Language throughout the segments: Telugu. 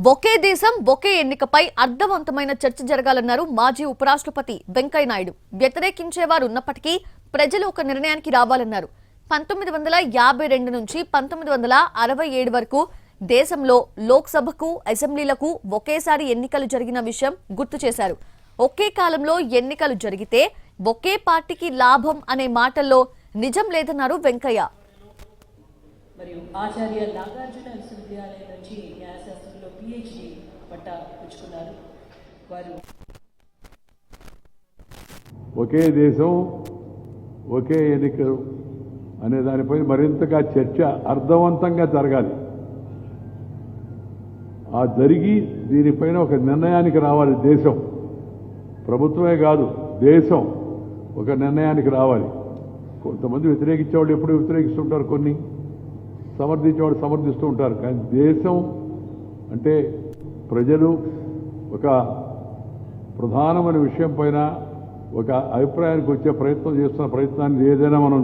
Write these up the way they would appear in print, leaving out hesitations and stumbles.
ఒకే దేశం ఒకే ఎన్నికపై అర్థవంతమైన చర్చ జరగాలన్నారు మాజీ ఉపరాష్ట్రపతి వెంకయ్య నాయుడు. వ్యతిరేకించేవారు ఉన్నప్పటికీ ప్రజలు ఒక నిర్ణయానికి రావాలన్నారు. 1952 నుంచి 1967 వరకు దేశంలో లోక్సభకు అసెంబ్లీలకు ఒకేసారి ఎన్నికలు జరిగిన విషయం గుర్తు చేశారు. ఒకే కాలంలో ఎన్నికలు జరిగితే ఒకే పార్టీకి లాభం అనే మాటల్లో నిజం లేదన్నారు వెంకయ్య. మరియు ఆచార్య నాగార్జున విశ్వవిద్యాలయం నుంచి న్యాయశాస్త్రంలో పిహెచ్డి పట్టా పుచ్చుకున్నారు. వారు ఒకే దేశం ఒకే ఎన్నికలు అనే దానిపై మరింతగా చర్చ అర్థవంతంగా జరగాలి. ఆ జరిగి దీనిపైన ఒక నిర్ణయానికి రావాలి. దేశం, ప్రభుత్వమే కాదు, దేశం ఒక నిర్ణయానికి రావాలి. కొంతమంది వ్యతిరేకించేవాళ్ళు ఎప్పుడు వ్యతిరేకిస్తుంటారు, కొన్ని సమర్థించేవాడు సమర్థిస్తూ ఉంటారు. కానీ దేశం అంటే ప్రజలు ఒక ప్రధానమైన విషయం పైన ఒక అభిప్రాయానికి వచ్చే ప్రయత్నం చేస్తున్న ప్రయత్నాన్ని ఏదైనా మనం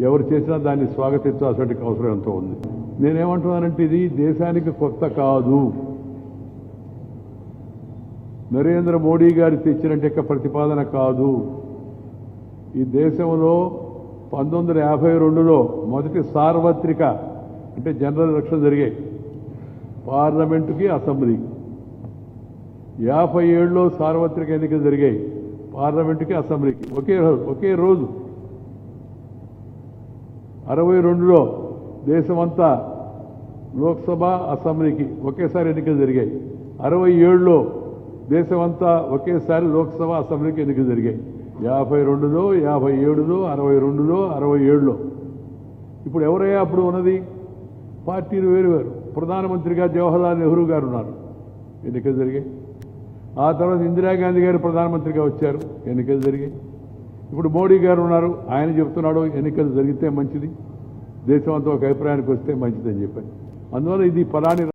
ఎవరు చేసినా దాన్ని స్వాగతించాల్సిన అవసరం ఎంతో ఉంది. నేనేమంటున్నానంటే ఇది దేశానికి కొత్త కాదు. నరేంద్ర మోడీ గారు తెచ్చినట్టు ప్రతిపాదన కాదు. ఈ దేశంలో 1952లో మొదటి సార్వత్రిక అంటే జనరల్ ఎలక్షన్ జరిగాయి, పార్లమెంటుకి అసెంబ్లీకి. 57లో సార్వత్రిక ఎన్నికలు జరిగాయి, పార్లమెంటుకి అసెంబ్లీకి ఒకే రోజు. 62లో దేశమంతా లోక్సభ అసెంబ్లీకి ఒకేసారి ఎన్నికలు జరిగాయి. 67లో దేశమంతా ఒకేసారి లోక్సభ అసెంబ్లీకి ఎన్నికలు జరిగాయి. 52లో 57లో 62లో 67లో. ఇప్పుడు ఎవరయ్యా అప్పుడు ఉన్నది? పార్టీలు వేరు వేరు. ప్రధానమంత్రిగా జవహర్లాల్ నెహ్రూ గారు ఉన్నారు, ఎన్నికలు జరిగాయి. ఆ తర్వాత ఇందిరాగాంధీ గారు ప్రధానమంత్రిగా వచ్చారు, ఎన్నికలు జరిగాయి. ఇప్పుడు మోడీ గారు ఉన్నారు, ఆయన చెప్తున్నాడు ఎన్నికలు జరిగితే మంచిది, దేశం అంతా ఒక అభిప్రాయానికి వస్తే మంచిదని చెప్పాను. అందువల్ల ఇది ఫలాని